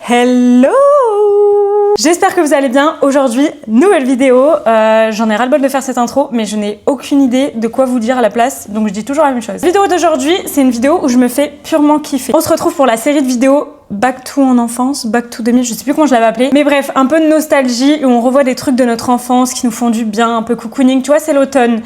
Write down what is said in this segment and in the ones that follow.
Hello! J'espère que vous allez bien. Aujourd'hui, nouvelle vidéo. J'en ai ras-le-bol de faire cette intro, mais je n'ai aucune idée de quoi vous dire à la place, donc je dis toujours la même chose. La vidéo d'aujourd'hui, c'est une vidéo où je me fais purement kiffer. On se retrouve pour la série de vidéos Back to en enfance, Back to 2000, je sais plus comment je l'avais appelé. Mais bref, un peu de nostalgie où on revoit des trucs de notre enfance qui nous font du bien, un peu cocooning. Tu vois, c'est l'automne.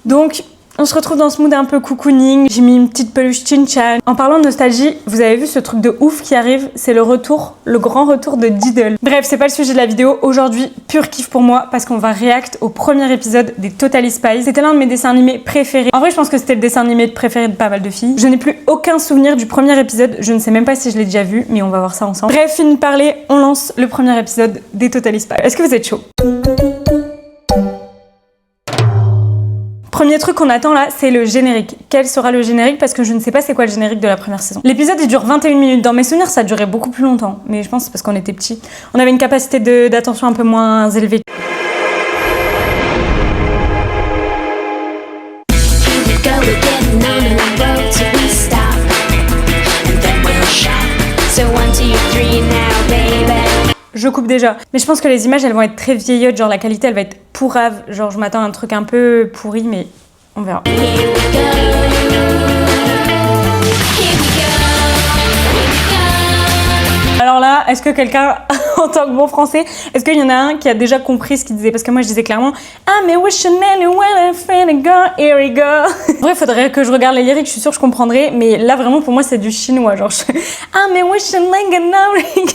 Donc, on se retrouve dans ce mood un peu cocooning. J'ai mis une petite peluche Chin-Chan. En parlant de nostalgie, vous avez vu ce truc de ouf qui arrive? C'est le retour, le grand retour de Diddle. Bref, c'est pas le sujet de la vidéo. Aujourd'hui, pur kiff pour moi parce qu'on va react au premier épisode des Totally Spies. C'était l'un de mes dessins animés préférés. En vrai, je pense que c'était le dessin animé préféré de pas mal de filles. Je n'ai plus aucun souvenir du premier épisode. Je ne sais même pas si je l'ai déjà vu, mais on va voir ça ensemble. Bref, fini de parler, on lance le premier épisode des Totally Spies. Est-ce que vous êtes chaud? Premier truc qu'on attend là, c'est le générique. Quel sera le générique? Parce que je ne sais pas c'est quoi le générique de la première saison. L'épisode il dure 21 minutes. Dans mes souvenirs, ça durait beaucoup plus longtemps. Mais je pense que c'est parce qu'on était petits. On avait une capacité d'attention un peu moins élevée. Je coupe déjà. Mais je pense que les images, elles vont être très vieillottes. Genre la qualité, elle va être pourrave. Genre je m'attends à un truc un peu pourri, mais on verra. Alors là, est-ce que quelqu'un, en tant que bon français, est-ce qu'il y en a un qui a déjà compris ce qu'il disait? Parce que moi, je disais clairement I'm a wishing anywhere, friend go, here we go. En vrai, il faudrait que je regarde les lyriques, je suis sûre que je comprendrai. Mais là, vraiment, pour moi, c'est du chinois. Genre, I'm a wishing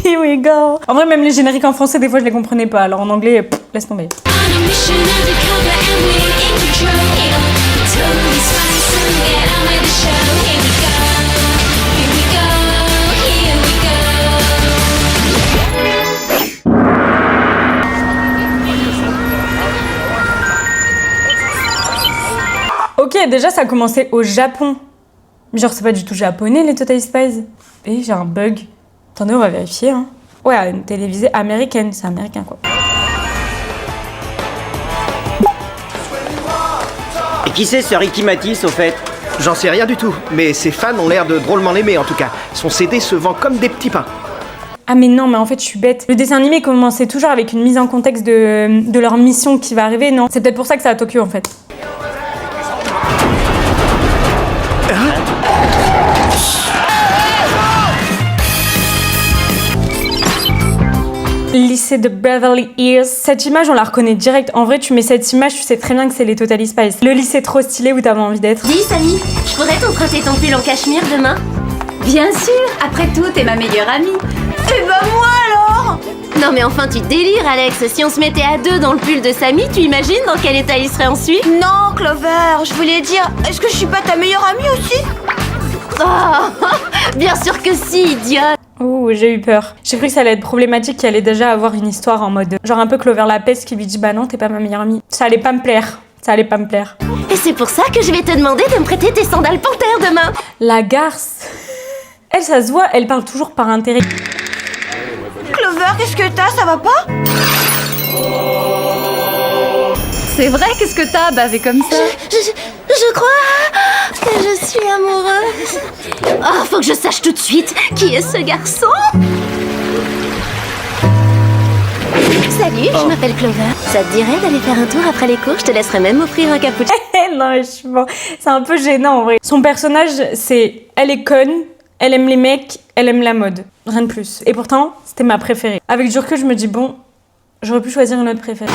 here we go. En vrai, même les génériques en français, des fois, je les comprenais pas. Alors en anglais, laisse tomber. Ok, déjà ça a commencé au Japon. Genre c'est pas du tout japonais les Totally Spies. Et j'ai un bug. Attendez, on va vérifier. Hein. Ouais, une télévisée américaine, c'est américain quoi. Et qui c'est ce Ricky Matisse au fait? J'en sais rien du tout, mais ses fans ont l'air de drôlement l'aimer en tout cas. Son CD se vend comme des petits pains. Ah mais non, mais en fait je suis bête. Le dessin animé commençait toujours avec une mise en contexte de leur mission qui va arriver, non? C'est peut-être pour ça que c'est à Tokyo en fait. Lycée de Beverly Hills. Cette image, on la reconnaît direct. En vrai, tu mets cette image, tu sais très bien que c'est les Totally Spies. Le lycée trop stylé où t'avais envie d'être. Dis, Samy, je pourrais t'emprunter ton pull en cachemire demain? Bien sûr. Après tout, t'es ma meilleure amie. Et bah moi alors? Non mais enfin, tu délires, Alex. Si on se mettait à deux dans le pull de Samy, tu imagines dans quel état il serait ensuite? Non, Clover, je voulais dire, est-ce que je suis pas ta meilleure amie aussi? Oh, bien sûr que si, idiote. Ouh, j'ai eu peur. J'ai cru que ça allait être problématique, qu'il allait déjà avoir une histoire en mode... Genre un peu Clover la peste qui lui dit « Bah non, t'es pas ma meilleure amie. » Ça allait pas me plaire. Ça allait pas me plaire. Et c'est pour ça que je vais te demander de me prêter tes sandales panthères demain. La garce. Elle, ça se voit, elle parle toujours par intérêt. Clover, qu'est-ce que t'as? Ça va pas? C'est vrai, qu'est-ce que t'as bavé comme ça? Je crois que je suis amoureuse. Oh, faut que je sache tout de suite qui est ce garçon. Salut, je m'appelle Clover. Ça te dirait d'aller faire un tour après les cours? Je te laisserai même offrir un cappuccino. Non, mais je suis bon. C'est un peu gênant en vrai. Son personnage, c'est... Elle est conne, elle aime les mecs, elle aime la mode. Rien de plus. Et pourtant, c'était ma préférée. Avec du recul, je me dis, bon, j'aurais pu choisir une autre préférée.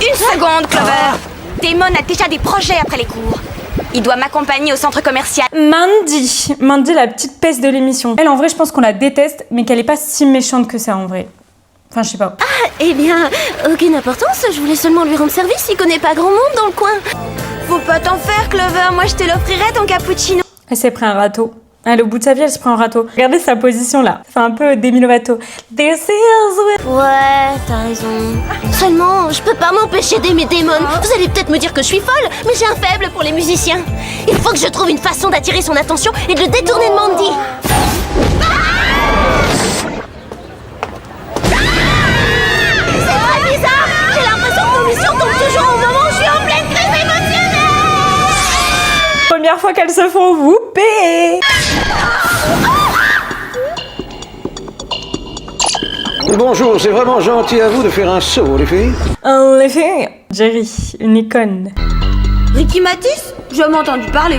Une seconde, Clover. Damon a déjà des projets après les cours. Il doit m'accompagner au centre commercial. Mandy, la petite peste de l'émission. Elle, en vrai, je pense qu'on la déteste, mais qu'elle est pas si méchante que ça, en vrai. Enfin, je sais pas. Ah, eh bien, aucune importance. Je voulais seulement lui rendre service. Il connaît pas grand monde dans le coin. Faut pas t'en faire, Clover. Moi, je te l'offrirai, ton cappuccino. Elle s'est pris un râteau. Elle, au bout de sa vie, elle se prend un râteau. Regardez sa position, là. Ça fait un peu Demi Lovato. This is... Ouais, t'as raison. Seulement, je peux pas m'empêcher d'aimer Damon. Vous allez peut-être me dire que je suis folle, mais j'ai un faible pour les musiciens. Il faut que je trouve une façon d'attirer son attention et de le détourner de Mandy. C'est très bizarre. J'ai l'impression que nos missions tombent toujours au moment où je suis en pleine crise émotionnelle. Première fois qu'elles se font whooper. Bonjour, c'est vraiment gentil à vous de faire un saut, les filles. En effet, Jerry, une icône. Ricky Matisse? Jamais entendu parler.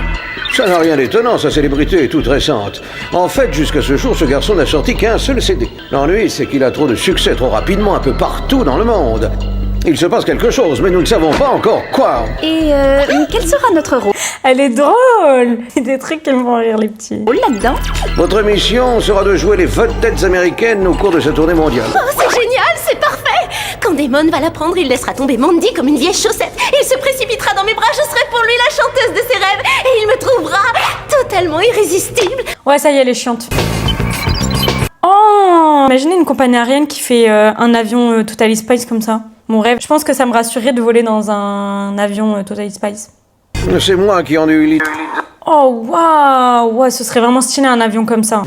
Ça n'a rien d'étonnant, sa célébrité est toute récente. En fait, jusqu'à ce jour, ce garçon n'a sorti qu'un seul CD. L'ennui, c'est qu'il a trop de succès trop rapidement un peu partout dans le monde. Il se passe quelque chose, mais nous ne savons pas encore quoi. Et quel sera notre rôle Elle est drôle. C'est des trucs qui me font rire, les petits. là-dedans? Votre mission sera de jouer les vedettes américaines au cours de sa tournée mondiale. Oh, c'est génial, c'est parfait! Quand Damon va la prendre, il laissera tomber Mandy comme une vieille chaussette. Il se précipitera dans mes bras, je serai pour lui la chanteuse de ses rêves. Et il me trouvera totalement irrésistible. Ouais, ça y est, elle est chiante. Oh, imaginez une compagnie aérienne qui fait un avion Totally Spice comme ça. Mon rêve. Je pense que ça me rassurerait de voler dans un avion Totally Spice. C'est moi qui en ai eu l'idée. Oh, waouh! Ouais, ce serait vraiment stylé un avion comme ça.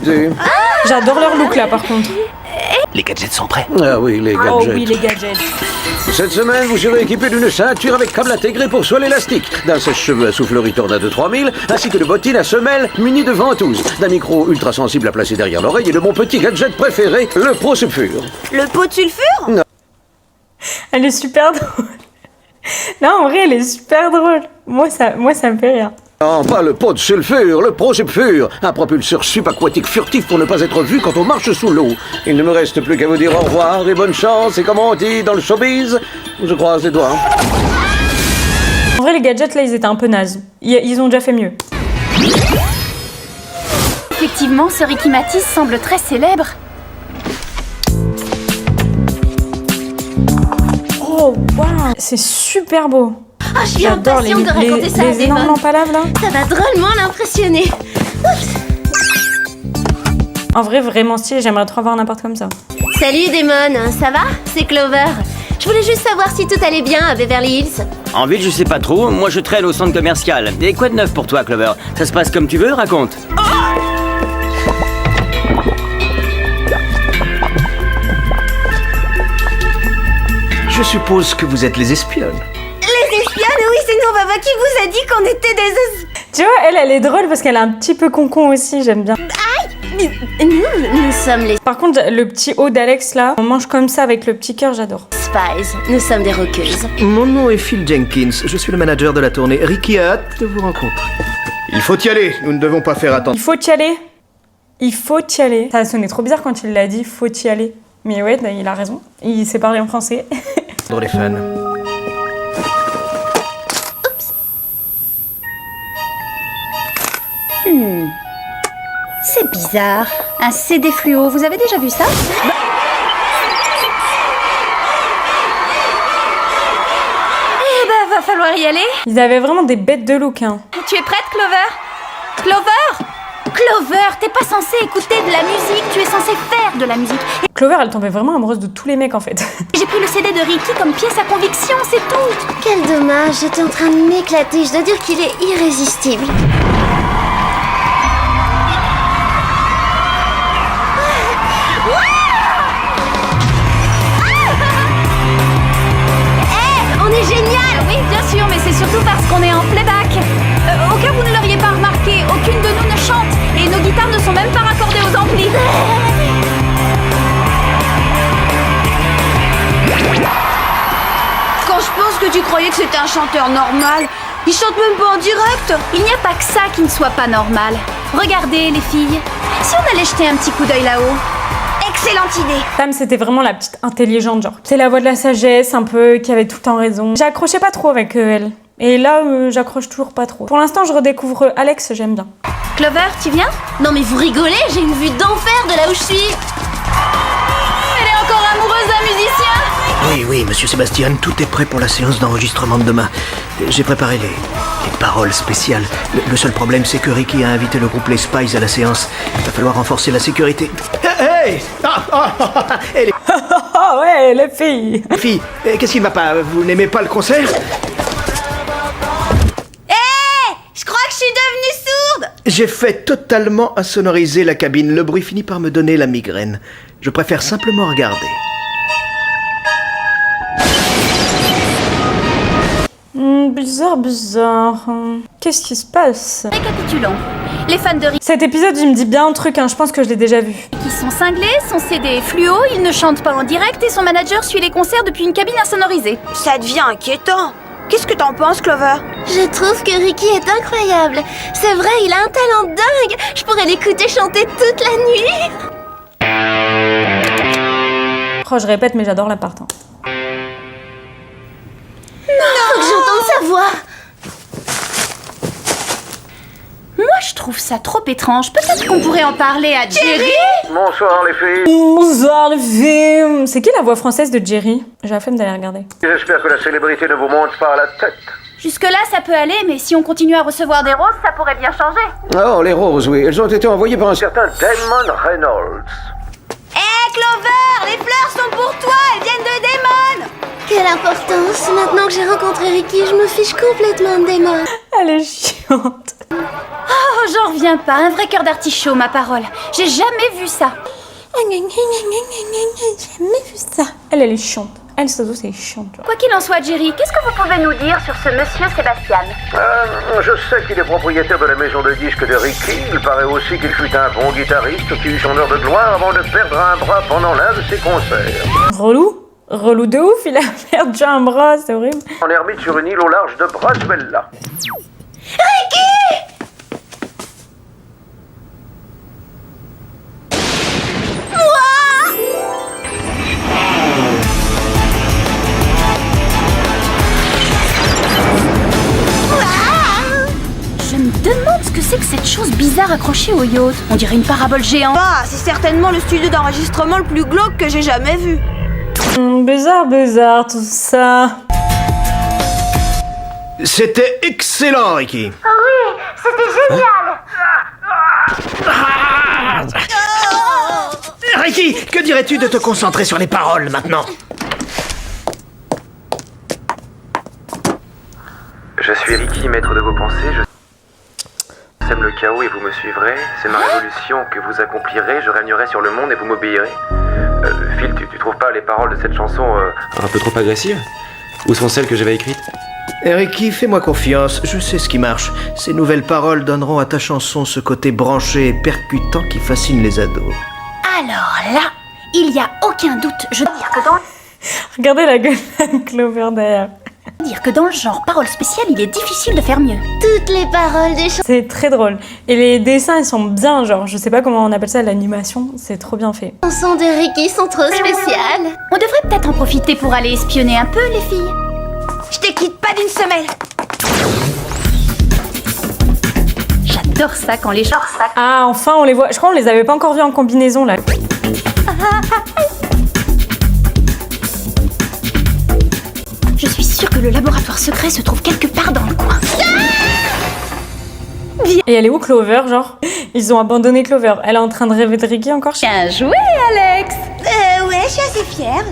J'adore leur look là, par contre. Les gadgets sont prêts. Ah oui, les gadgets. Oh oui, les gadgets. Cette semaine, vous serez équipé d'une ceinture avec câble intégré pour soie élastique, d'un sèche-cheveux à soufflerie Tornado 3000, ainsi que de bottines à semelles munies de ventouses, d'un micro ultra sensible à placer derrière l'oreille et de mon petit gadget préféré, le Pro Sulfure. Le pot de sulfure? Elle est super drôle. Non, en vrai, elle est super drôle. Moi, ça me fait rire. Non, pas le pot de sulfure, le Pro Sulfure, un propulseur subaquatique furtif pour ne pas être vu quand on marche sous l'eau. Il ne me reste plus qu'à vous dire au revoir et bonne chance, et comment on dit dans le showbiz, je croise les doigts. En vrai, les gadgets, là, ils étaient un peu nazes. Ils ont déjà fait mieux. Effectivement, ce Ricky Matisse semble très célèbre. Oh, waouh! C'est super beau. Oh, je suis J'adore impatiente de raconter ça à les énormes Damon. lampes à lave, là. Ça va drôlement l'impressionner. En vrai, vraiment stylé. J'aimerais trop avoir un appart comme ça. Salut Damon, ça va? C'est Clover. Je voulais juste savoir si tout allait bien à Beverly Hills. En ville, je sais pas trop. Moi, je traîne au centre commercial. Et quoi de neuf pour toi, Clover? Ça se passe comme tu veux, raconte. Je suppose que vous êtes les espionnes. Les espionnes? Oui, c'est nous, papa, qui vous a dit qu'on était des espionnes? Tu vois, elle est drôle parce qu'elle est un petit peu concon aussi. J'aime bien. Nous sommes les Par contre, le petit haut d'Alex, là, on mange comme ça avec le petit cœur, j'adore. Spies. Nous sommes des rockeuses. Mon nom est Phil Jenkins, je suis le manager de la tournée. Ricky a hâte de vous rencontrer. Il faut y aller, nous ne devons pas faire attendre. Il faut y aller. Il faut y aller. Ça a sonné trop bizarre quand il l'a dit, faut y aller. Mais ouais, il a raison. Il sait parler en français. Les fans. C'est bizarre. Un CD fluo, vous avez déjà vu ça? Eh ben, va falloir y aller. Ils avaient vraiment des bêtes de look, hein. Tu es prête, Clover? Clover? Clover, t'es pas censée écouter de la musique, tu es censée faire de la musique. Clover, elle tombait vraiment amoureuse de tous les mecs, en fait. J'ai pris le CD de Ricky comme pièce à conviction, c'est tout. Quel dommage, j'étais en train de m'éclater. Je dois dire qu'il est irrésistible. On est génial. Oui, bien sûr, mais c'est surtout parce qu'on est en playback. Au cas où vous ne l'auriez pas remarqué, aucune de nous ne chante et nos guitares ne sont même pas raccordées aux amplis. Quand je pense que tu croyais que c'était un chanteur normal, il chante même pas en direct. Il n'y a pas que ça qui ne soit pas normal. Regardez les filles, si on allait jeter un petit coup d'œil là-haut. Excellente idée. Sam, c'était vraiment la petite intelligente, genre. C'est la voix de la sagesse, un peu, qui avait tout le temps raison. J'accrochais pas trop avec elle. Et là, j'accroche toujours pas trop. Pour l'instant, je redécouvre Alex, j'aime bien. Clover, tu viens? Non mais vous rigolez, j'ai une vue d'enfer de là où je suis. Elle est encore amoureuse d'un musicien. Oui, monsieur Sébastien, tout est prêt pour la séance d'enregistrement de demain. J'ai préparé les paroles spéciales. Le seul problème, c'est que Ricky a invité le groupe Les Spies à la séance. Il va falloir renforcer la sécurité. Hey! Et Ah ouais, les filles. les filles, qu'est-ce qui ne va pas? Vous n'aimez pas le concert? Je crois que je suis devenue sourde. J'ai fait totalement insonoriser la cabine. Le bruit finit par me donner la migraine. Je préfère simplement regarder. Bizarre. Qu'est-ce qui se passe? Récapitulons. Les fans de Ricky Cet épisode, il me dit bien un truc, hein. Je pense que je l'ai déjà vu. sont cinglés, son CD est fluo, il ne chante pas en direct et son manager suit les concerts depuis une cabine insonorisée. Ça devient inquiétant. Qu'est-ce que t'en penses, Clover? Je trouve que Ricky est incroyable. C'est vrai, il a un talent dingue. Je pourrais l'écouter chanter toute la nuit. Oh, je répète, mais j'adore l'appart. Hein. Faut que j'entende sa voix. Moi, je trouve ça trop étrange. Peut-être qu'on pourrait en parler à Jerry. Bonsoir les filles. Bonsoir le film. C'est qui la voix française de Jerry? J'ai la flemme d'aller regarder. J'espère que la célébrité ne vous monte pas à la tête. Jusque-là, ça peut aller, mais si on continue à recevoir des roses, ça pourrait bien changer. Oh, les roses, oui. Elles ont été envoyées par un certain Damon Reynolds. Hé, Clover, les fleurs sont pour toi, elles viennent de Damon. Quelle importance. Maintenant que j'ai rencontré Ricky, je me fiche complètement de Damon. Elle est chiante. Oh, j'en reviens pas. Un vrai cœur d'artichaut, ma parole. J'ai jamais vu ça. J'ai jamais vu ça. Elle est chiante. Elle, ça doit, c'est chiant. Quoi qu'il en soit, Jerry, qu'est-ce que vous pouvez nous dire sur ce monsieur Sébastien? Je sais qu'il est propriétaire de la maison de disques de Ricky. Il paraît aussi qu'il fut un bon guitariste qui eut son heure de gloire avant de perdre un bras pendant l'un de ses concerts. Relou de ouf, il a perdu un bras, c'est horrible. En ermite sur une île au large de Braswella. Je me demande ce que c'est que cette chose bizarre accrochée au yacht. On dirait une parabole géante. Bah, c'est certainement le studio d'enregistrement le plus glauque que j'ai jamais vu. Bizarre, tout ça. C'était excellent, Ricky. Ricky, que dirais-tu de te concentrer sur les paroles maintenant? Je suis Ricky, maître de vos pensées. Je sème le chaos et vous me suivrez. C'est ma révolution que vous accomplirez. Je régnerai sur le monde et vous m'obéirez. Phil, tu trouves pas les paroles de cette chanson un peu trop agressives? Où sont celles que j'avais écrites? Ricky, fais-moi confiance, je sais ce qui marche. Ces nouvelles paroles donneront à ta chanson ce côté branché et percutant qui fascine les ados. Alors là, il y a aucun doute. Je veux dire que dans Regardez la gueule de Clover derrière. le genre parole spéciale, il est difficile de faire mieux. Toutes les paroles des chansons. C'est très drôle. Et les dessins, ils sont bien, genre, je sais pas comment on appelle ça, l'animation, c'est trop bien fait. De Ricky sont trop spéciales. On devrait peut-être en profiter pour aller espionner un peu, les filles. Je te quitte pas d'une semelle. J'adore ça quand les gens... Ah, enfin, on les voit. Je crois qu'on les avait pas encore vus en combinaison, là. Je suis sûre que le laboratoire secret se trouve quelque part dans le coin. Et elle est où, Clover, genre? Ils ont abandonné Clover. Elle est en train de rêver de Ricky encore. Bien joué, Alex. Ouais, je suis assez fière.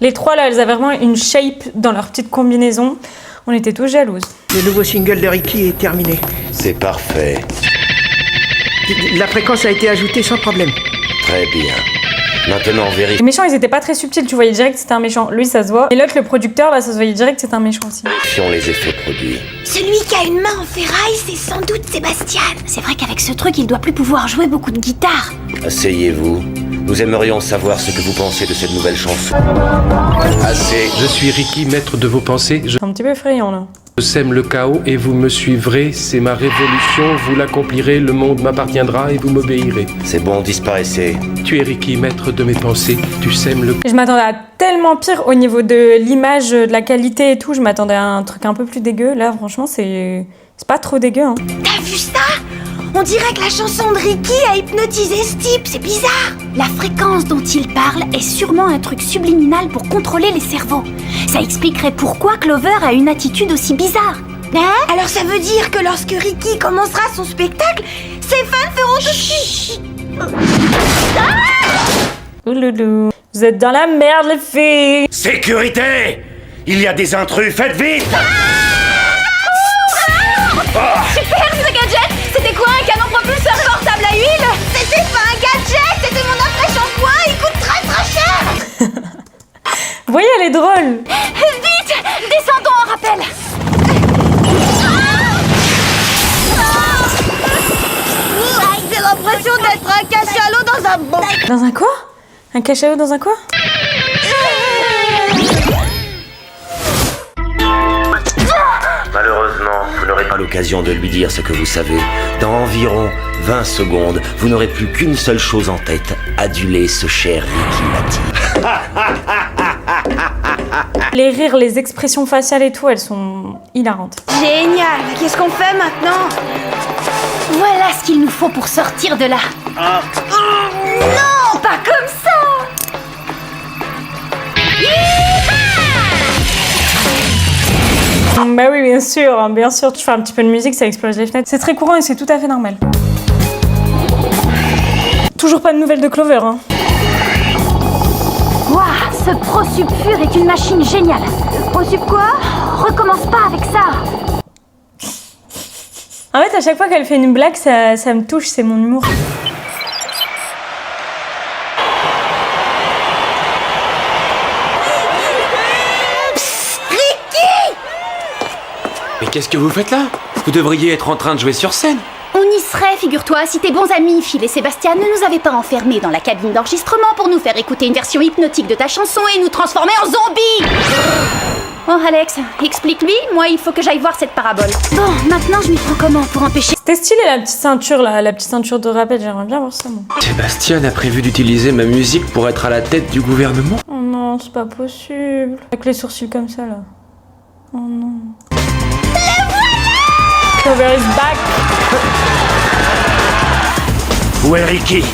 Les trois, là, elles avaient vraiment une shape dans leur petite combinaison. On était tous jalouses. Le nouveau single de Ricky est terminé. C'est parfait. La fréquence a été ajoutée sans problème. Très bien. Maintenant, Les méchants, ils étaient pas très subtils. Tu voyais direct que c'était un méchant. Lui, ça se voit. Et l'autre, le producteur, là, ça se voyait direct que c'était un méchant aussi. vérifions les effets produits. Celui qui a une main en ferraille, c'est sans doute Sébastien. C'est vrai qu'avec ce truc, il doit plus pouvoir jouer beaucoup de guitare. Asseyez-vous. Nous aimerions savoir ce que vous pensez de cette nouvelle chanson. Assez. Je suis Ricky, maître de vos pensées. Je C'est un petit peu effrayant, là. sème le chaos et vous me suivrez. C'est ma révolution, vous l'accomplirez. Le monde m'appartiendra et vous m'obéirez. C'est bon, disparaissez. Tu es Ricky, maître de mes pensées. Tu sèmes le... Je m'attendais à tellement pire au niveau de l'image, de la qualité et tout. Je m'attendais à un truc un peu plus dégueu. Là, franchement, c'est pas trop dégueu, hein. T'as vu ça? On dirait que la chanson de Ricky a hypnotisé ce type, c'est bizarre. La fréquence dont il parle est sûrement un truc subliminal pour contrôler les cerveaux. Ça expliquerait pourquoi Clover a une attitude aussi bizarre. Hein? Alors ça veut dire que lorsque Ricky commencera son spectacle, ses fans feront tout suite. Ouloulou. Vous êtes dans la merde, les filles. Sécurité! Il y a des intrus, faites vite! Super, ce gadget! C'était quoi, un canon propulseur portable à huile? C'était pas un gadget, c'était mon après-shampoing, il coûte Dans un quoi? Un cachalot dans un quoi? Malheureusement, vous n'aurez pas l'occasion de lui dire ce que vous savez. Dans environ 20 secondes, vous n'aurez plus qu'une seule chose en tête, aduler ce cher Ricky Matty. Les rires, les expressions faciales et tout, elles sont hilarantes. Génial. Qu'est-ce qu'on fait maintenant? Voilà ce qu'il nous faut pour sortir de là. Non, pas comme ça. Bah oui, bien sûr, tu fais un petit peu de musique, ça explose les fenêtres. C'est très courant et c'est tout à fait normal. Toujours pas de nouvelles de Clover, hein. Waouh, ce Prosup Pur est une machine géniale. Prosup quoi? Recommence pas avec ça. En fait, à chaque fois qu'elle fait une blague, ça me touche, c'est mon humour. Mais qu'est-ce que vous faites là? Vous devriez être en train de jouer sur scène. On y serait, figure-toi, si tes bons amis Phil et Sébastien ne nous avaient pas enfermés dans la cabine d'enregistrement pour nous faire écouter une version hypnotique de ta chanson et nous transformer en zombies. Oh Alex, explique-lui, moi il faut que j'aille voir cette parabole. Bon, maintenant je m'y prends comment pour empêcher... C'était stylé la petite ceinture là, la petite ceinture de rappel, j'aimerais bien voir ça moi. Sébastien a prévu d'utiliser ma musique pour être à la tête du gouvernement? Oh non, c'est pas possible. Avec les sourcils comme ça là. Oh non. Clover is back. Où est Ricky?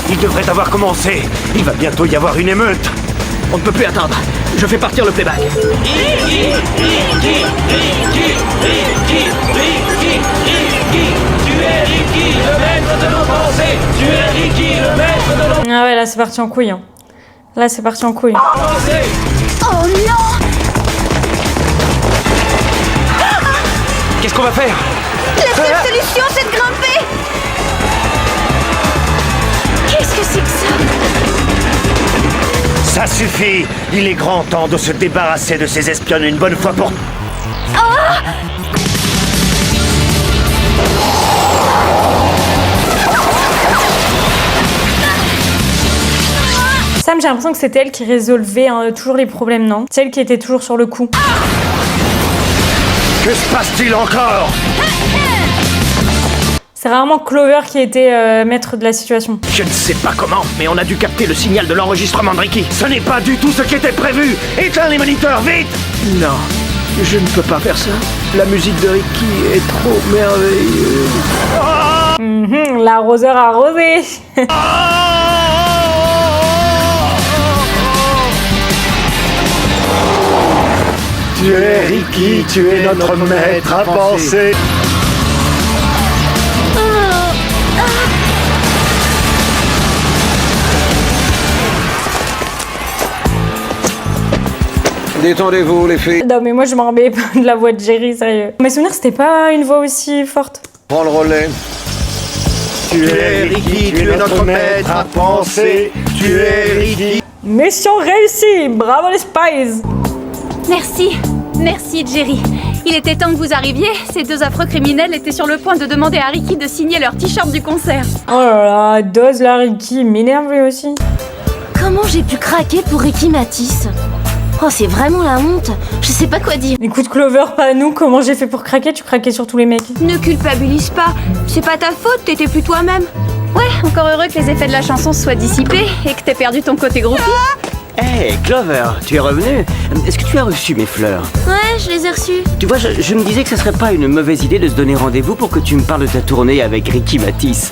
Il devrait avoir commencé. Il va bientôt y avoir une émeute. On ne peut plus attendre. Je fais partir le playback. Ah ouais, là c'est parti en couille. Hein. Là c'est parti en couille. Oh non! Qu'est-ce qu'on va faire? La seule solution, c'est de grimper! Qu'est-ce que c'est que ça? Ça suffit. Il est grand temps de se débarrasser de ces espionnes une bonne fois pour... Sam, j'ai l'impression que c'était elle qui résolvait toujours les problèmes, non? C'est elle qui était toujours sur le coup. Que se passe-t-il encore? C'est rarement Clover qui était maître de la situation. Je ne sais pas comment, mais on a dû capter le signal de l'enregistrement de Ricky. Ce n'est pas du tout ce qui était prévu. Éteins les moniteurs, vite! Non, je ne peux pas faire ça. La musique de Ricky est trop merveilleuse. L'arroseur arrosé. Tu es Ricky, tu es notre maître à penser. Détendez-vous, les filles. Non mais moi je m'en remets pas de la voix de Jerry, sérieux. Mes souvenirs c'était pas une voix aussi forte. Prends le relais. Tu es Ricky, tu es notre maître à penser. Tu es Ricky. Mission réussie, bravo les Spies. Merci Jerry. Il était temps que vous arriviez, ces deux affreux criminels étaient sur le point de demander à Ricky de signer leur t-shirt du concert. Oh là là, dose la Ricky, m'énerve lui aussi. Comment j'ai pu craquer pour Ricky Matisse? Oh, c'est vraiment la honte. Je sais pas quoi dire. Écoute Clover, pas nous, comment j'ai fait pour craquer? Tu craquais sur tous les mecs. Ne culpabilise pas. C'est pas ta faute, t'étais plus toi-même. Ouais, encore heureux que les effets de la chanson se soient dissipés et que t'aies perdu ton côté groupie. Hé, Clover, tu es revenu. Est-ce que tu as reçu mes fleurs? Ouais, je les ai reçus. Tu vois, je me disais que ce serait pas une mauvaise idée de se donner rendez-vous pour que tu me parles de ta tournée avec Ricky Matisse.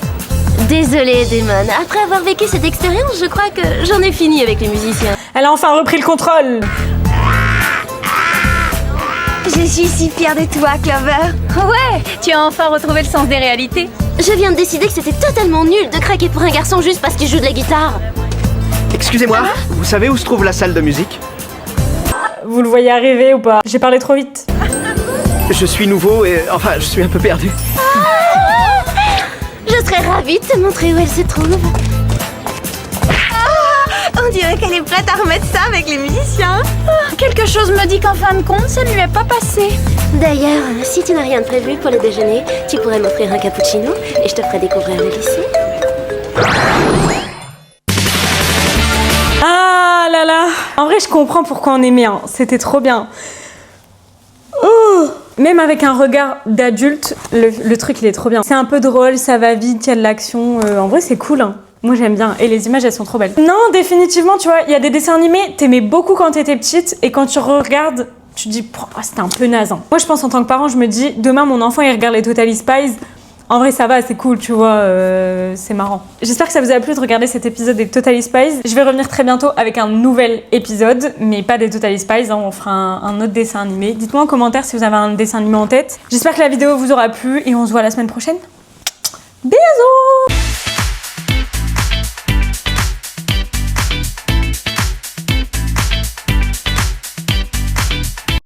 Désolée, Damon. Après avoir vécu cette expérience, je crois que j'en ai fini avec les musiciens. Elle a enfin repris le contrôle. Je suis si fière de toi, Clover. Ouais, tu as enfin retrouvé le sens des réalités. Je viens de décider que c'était totalement nul de craquer pour un garçon juste parce qu'il joue de la guitare. Excusez-moi, vous savez où se trouve la salle de musique? Vous le voyez arriver ou pas? J'ai parlé trop vite. Je suis nouveau et... enfin, je suis un peu perdu. Je serais ravie de te montrer où elle se trouve. On dirait qu'elle est prête à remettre ça avec les musiciens. Quelque chose me dit qu'en fin de compte, ça ne lui est pas passé. D'ailleurs, si tu n'as rien de prévu pour le déjeuner, tu pourrais m'offrir un cappuccino et je te ferai découvrir le lycée. En vrai, je comprends pourquoi on aimait, hein. C'était trop bien. Oh, même avec un regard d'adulte, le truc il est trop bien. C'est un peu drôle, ça va vite, il y a de l'action. En vrai, c'est cool, hein. Moi j'aime bien, et les images elles sont trop belles. Non, définitivement, tu vois, il y a des dessins animés, t'aimais beaucoup quand t'étais petite, et quand tu regardes, tu te dis, c'était un peu naze. Moi je pense en tant que parent, je me dis, demain mon enfant il regarde les Totally Spies, en vrai ça va, c'est cool, tu vois, c'est marrant. J'espère que ça vous a plu de regarder cet épisode des Totally Spies. Je vais revenir très bientôt avec un nouvel épisode, mais pas des Totally Spies, hein, on fera un autre dessin animé. Dites-moi en commentaire si vous avez un dessin animé en tête. J'espère que la vidéo vous aura plu, et on se voit la semaine prochaine. Bisous!